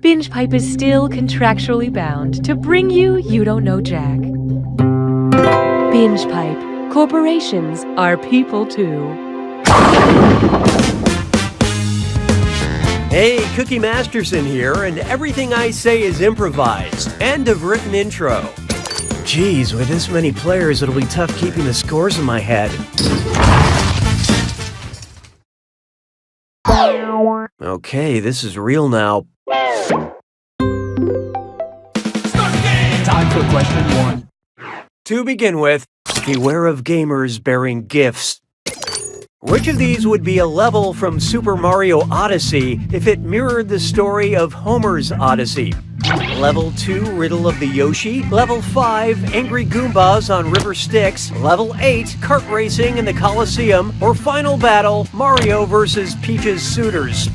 Binge Pipe is still contractually bound to bring you You Don't Know Jack. Binge Pipe. Corporations are people too. Hey, Cookie Masterson here, and everything I say is improvised. End of written intro. Geez, with this many players, it'll be tough keeping the scores in my head. Okay, this is real now. Time for question 1. To begin with, beware of gamers bearing gifts. Which of these would be a level from Super Mario Odyssey if it mirrored the story of Homer's Odyssey? Level 2, Riddle of the Yoshi. Level 5, Angry Goombas on River Styx. Level 8, Kart Racing in the Coliseum. Or Final Battle, Mario vs. Peach's Suitors.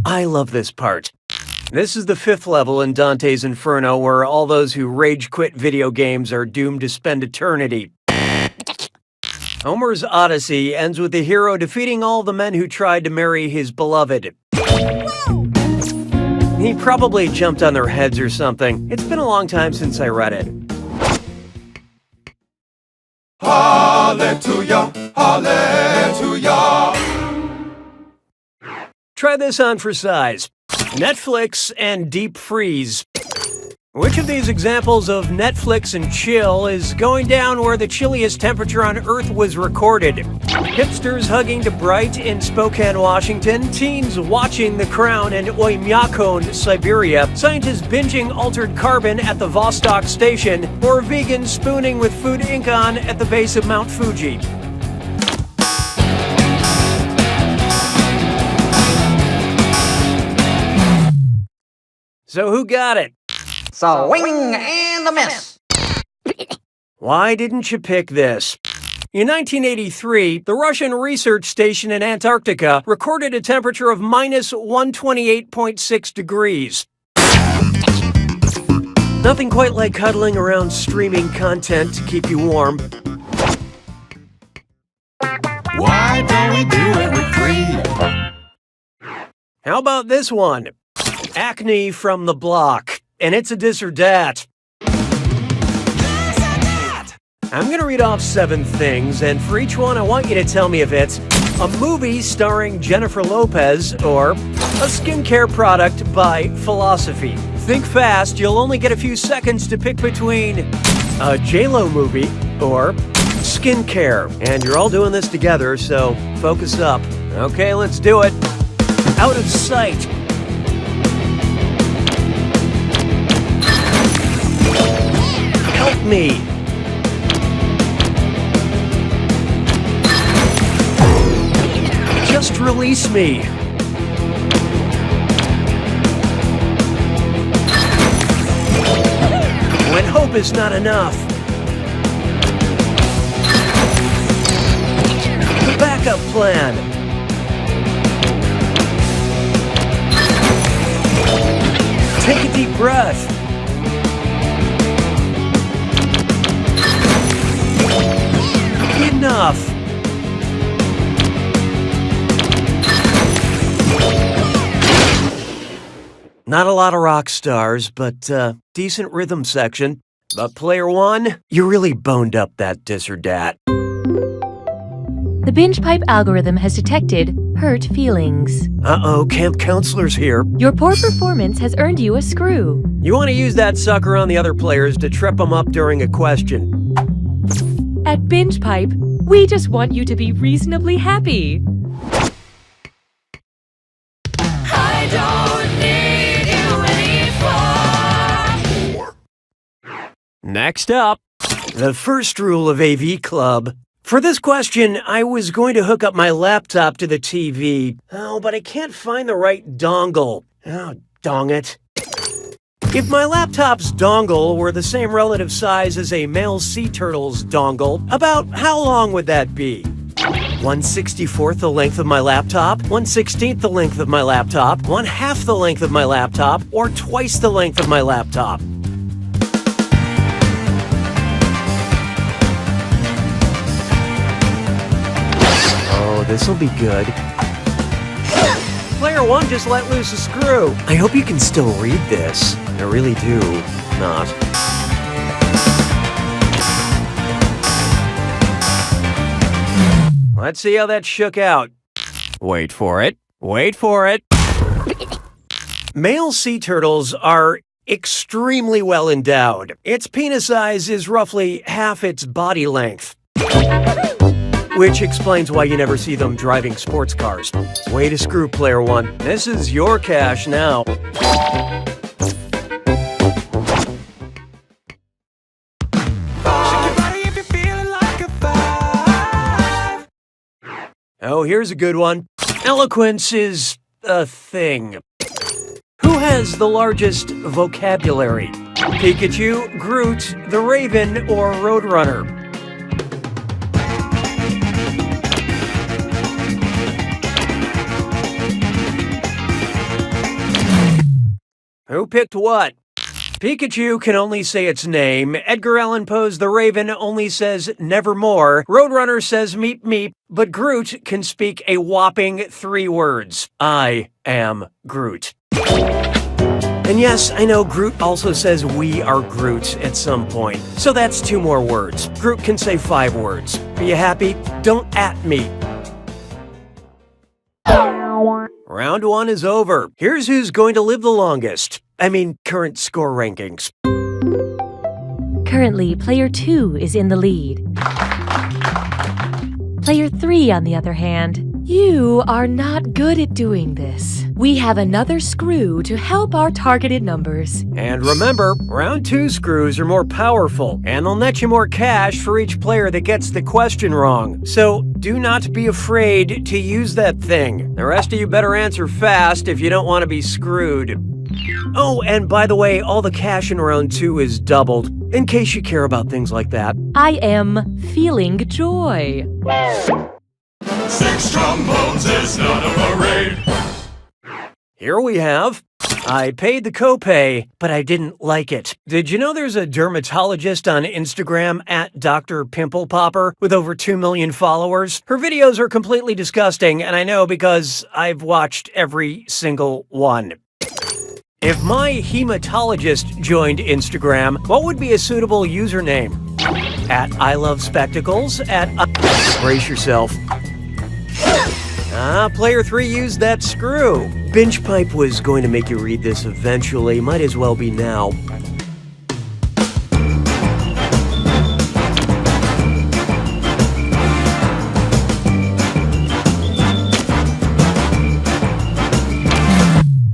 I love this part. This is the 5th level in Dante's Inferno, where all those who rage quit video games are doomed to spend eternity. Homer's Odyssey ends with the hero defeating all the men who tried to marry his beloved. He probably jumped on their heads or something. It's been a long time since I read it. Hallelujah, hallelujah. Try this on for size. Netflix and deep freeze. Which of these examples of Netflix and chill is going down where the chilliest temperature on Earth was recorded? Hipsters hugging to Bright in Spokane, Washington, teens watching The Crown in Oymyakon, Siberia, scientists binging altered carbon at the Vostok station, or vegans spooning with Food Inc. on at the base of Mount Fuji. So who got it? Swing and a miss. Why didn't you pick this? In 1983, the Russian research station in Antarctica recorded a temperature of minus 128.6 degrees. Nothing quite like cuddling around streaming content to keep you warm. Why don't we do it with 3? How about this one? Acne from the block. And it's a dis or dat. I'm gonna read off 7 things, and for each one I want you to tell me if it's a movie starring Jennifer Lopez or a skincare product by Philosophy. Think fast, you'll only get a few seconds to pick between a J-Lo movie or skincare. And you're all doing this together, so focus up. Okay, let's do it. Out of sight. Help me. Just release me. When hope is not enough. The backup plan. Take a deep breath. Enough. Not a lot of rock stars, but decent rhythm section. But player 1, you really boned up that dis or dat. The Binge Pipe algorithm has detected hurt feelings. Uh-oh, camp counselor's here. Your poor performance has earned you a screw. You want to use that sucker on the other players to trip them up during a question. At Binge Pipe, we just want you to be reasonably happy. I don't need you anymore. Next up, the first rule of AV Club. For this question, I was going to hook up my laptop to the TV. Oh, but I can't find the right dongle. Oh, dong it. If my laptop's dongle were the same relative size as a male sea turtle's dongle, about how long would that be? 1/64th the length of my laptop, 1/16th the length of my laptop, 1/2 the length of my laptop, or twice the length of my laptop? Oh, this'll be good. Player 1 just let loose a screw. I hope you can still read this. I really do not. Let's see how that shook out. Wait for it. Wait for it. Male sea turtles are extremely well endowed. Its penis size is roughly half its body length, which explains why you never see them driving sports cars. Way to screw, Player 1. This is your cash now. Oh, here's a good one. Eloquence is a thing. Who has the largest vocabulary? Pikachu, Groot, the Raven, or Roadrunner? Who picked what? Pikachu can only say its name. Edgar Allan Poe's The Raven only says nevermore. Roadrunner says meep meep. But Groot can speak a whopping 3 words. I am Groot. And yes, I know Groot also says we are Groot at some point. So that's 2 more words. Groot can say 5 words. Are you happy? Don't at me. Round 1 is over. Here's who's going to live the longest. I mean, current score rankings. Currently, player 2 is in the lead. Player 3, on the other hand, you are not good at doing this. We have another screw to help our targeted numbers. And remember, round 2 screws are more powerful, and they'll net you more cash for each player that gets the question wrong. So do not be afraid to use that thing. The rest of you better answer fast if you don't want to be screwed. Oh, and by the way, all the cash in round 2 is doubled, in case you care about things like that. I am feeling joy. 6 trombones is not a parade. Here we have, I paid the copay, but I didn't like it. Did you know there's a dermatologist on Instagram at Dr. Pimple Popper with over 2 million followers? Her videos are completely disgusting, and I know because I've watched every single one. If my hematologist joined Instagram, what would be a suitable username? At I Love Spectacles, at Brace yourself. Player 3 used that screw. Binge Pipe was going to make you read this eventually. Might as well be now.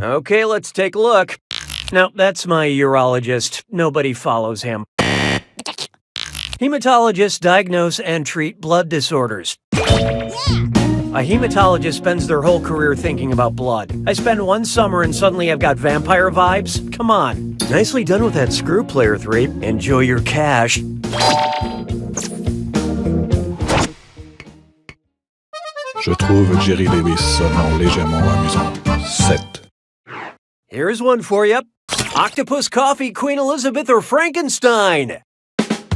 Okay, let's take a look. No, that's my urologist. Nobody follows him. Hematologists diagnose and treat blood disorders. A hematologist spends their whole career thinking about blood. I spend 1 summer and suddenly I've got vampire vibes? Come on. Nicely done with that screw, Player 3. Enjoy your cash. Je trouve Jerry Davis sonnant légèrement amusant. 7. Here's one for you. Octopus Coffee, Queen Elizabeth, or Frankenstein?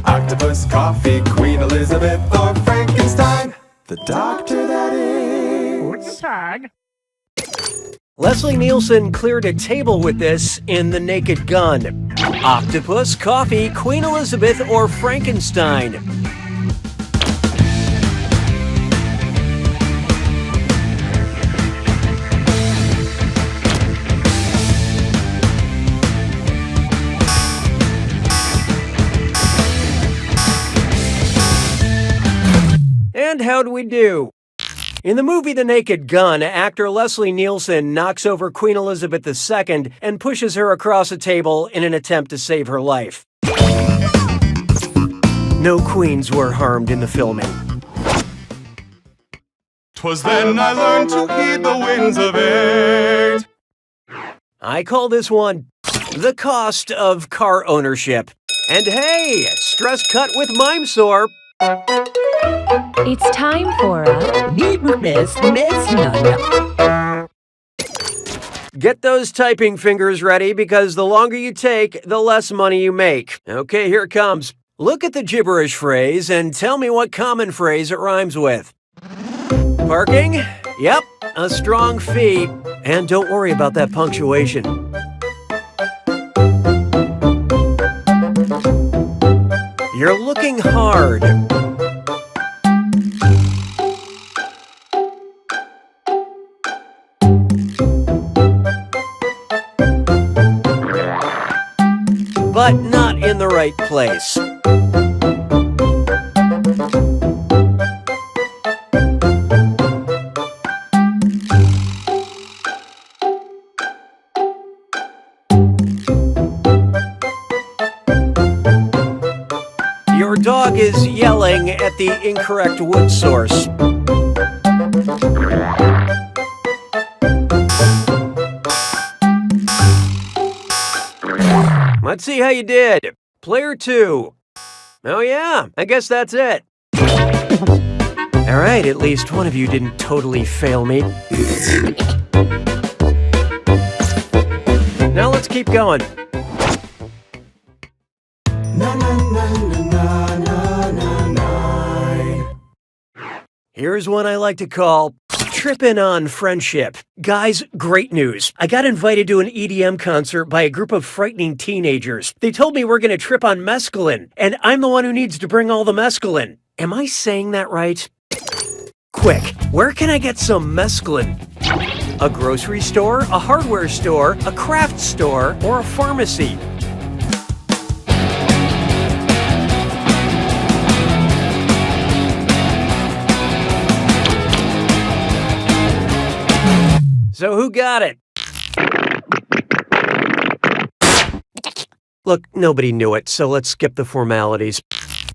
Octopus, coffee, Queen Elizabeth, or Frankenstein. The doctor, that is. Tag. Leslie Nielsen cleared a table with this in The Naked Gun. Octopus, Coffee, Queen Elizabeth, or Frankenstein? And how'd we do? In the movie The Naked Gun, actor Leslie Nielsen knocks over Queen Elizabeth II and pushes her across a table in an attempt to save her life. No queens were harmed in the filming. 'Twas then I learned to heed the winds of 8. I call this one the cost of car ownership. And hey, stress cut with Mimesore. It's time for a Get those typing fingers ready because the longer you take, the less money you make. Okay, here it comes. Look at the gibberish phrase and tell me what common phrase it rhymes with. Parking? Yep, a strong fee. And don't worry about that punctuation. You're looking hard. But not in the right place. Your dog is yelling at the incorrect wood source. Let's see how you did. Player 2. Oh yeah, I guess that's it. Alright, at least one of you didn't totally fail me. Now let's keep going. Here's one I like to call Trippin' on Friendship. Guys, great news. I got invited to an EDM concert by a group of frightening teenagers. They told me we're gonna trip on mescaline, and I'm the one who needs to bring all the mescaline. Am I saying that right? Quick, where can I get some mescaline? A grocery store, a hardware store, a craft store, or a pharmacy? So who got it? Look, nobody knew it, so let's skip the formalities.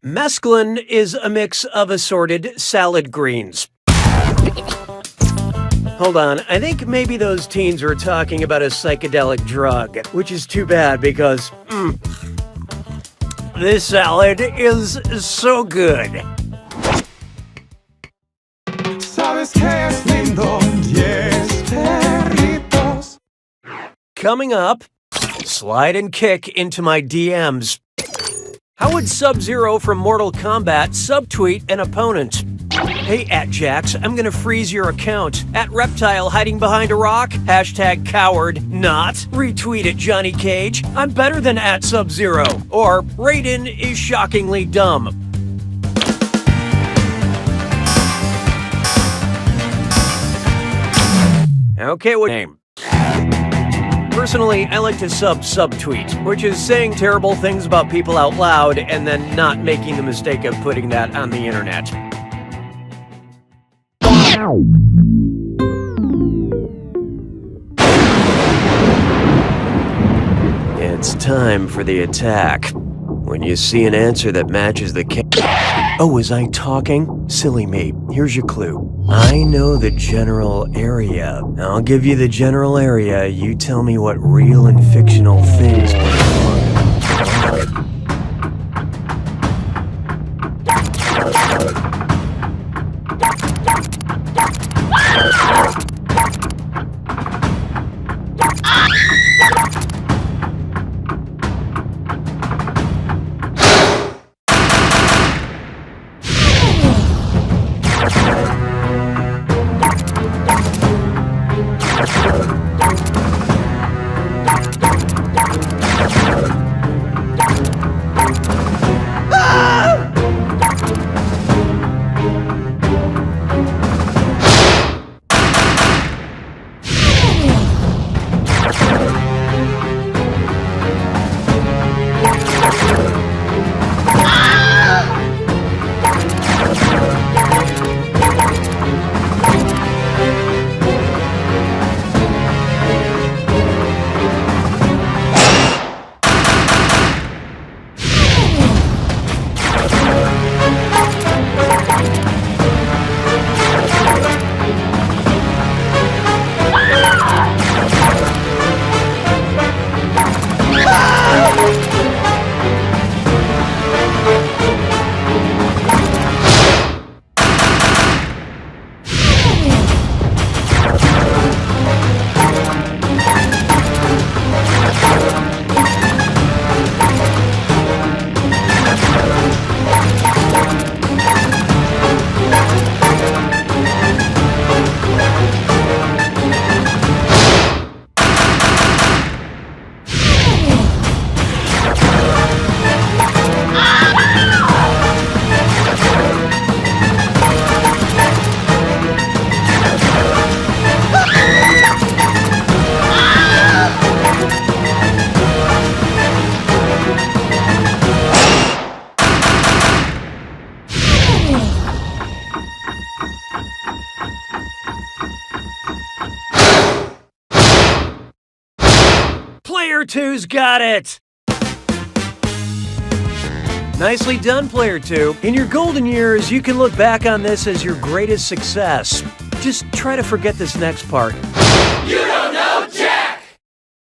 Mescaline is a mix of assorted salad greens. Hold on, I think maybe those teens were talking about a psychedelic drug, which is too bad because, this salad is so good. Sabes que es lindo, yes, perritos. Coming up, slide and kick into my DMs. How would Sub-Zero from Mortal Kombat subtweet an opponent? Hey, @Jax, I'm gonna freeze your account. @Reptile hiding behind a rock, #coward, not. Retweet it, Johnny Cage. I'm better than @Sub-Zero. Or, Raiden is shockingly dumb. Okay, what name? Personally, I like to subtweet, which is saying terrible things about people out loud and then not making the mistake of putting that on the internet. It's time for the attack. When you see an answer that matches the Oh, was I talking? Silly me. Here's your clue. I know the general area. I'll give you the general area. You tell me what real and fictional things belong. two's got it! Nicely done, player two. In your golden years, you can look back on this as your greatest success. Just try to forget this next part. You don't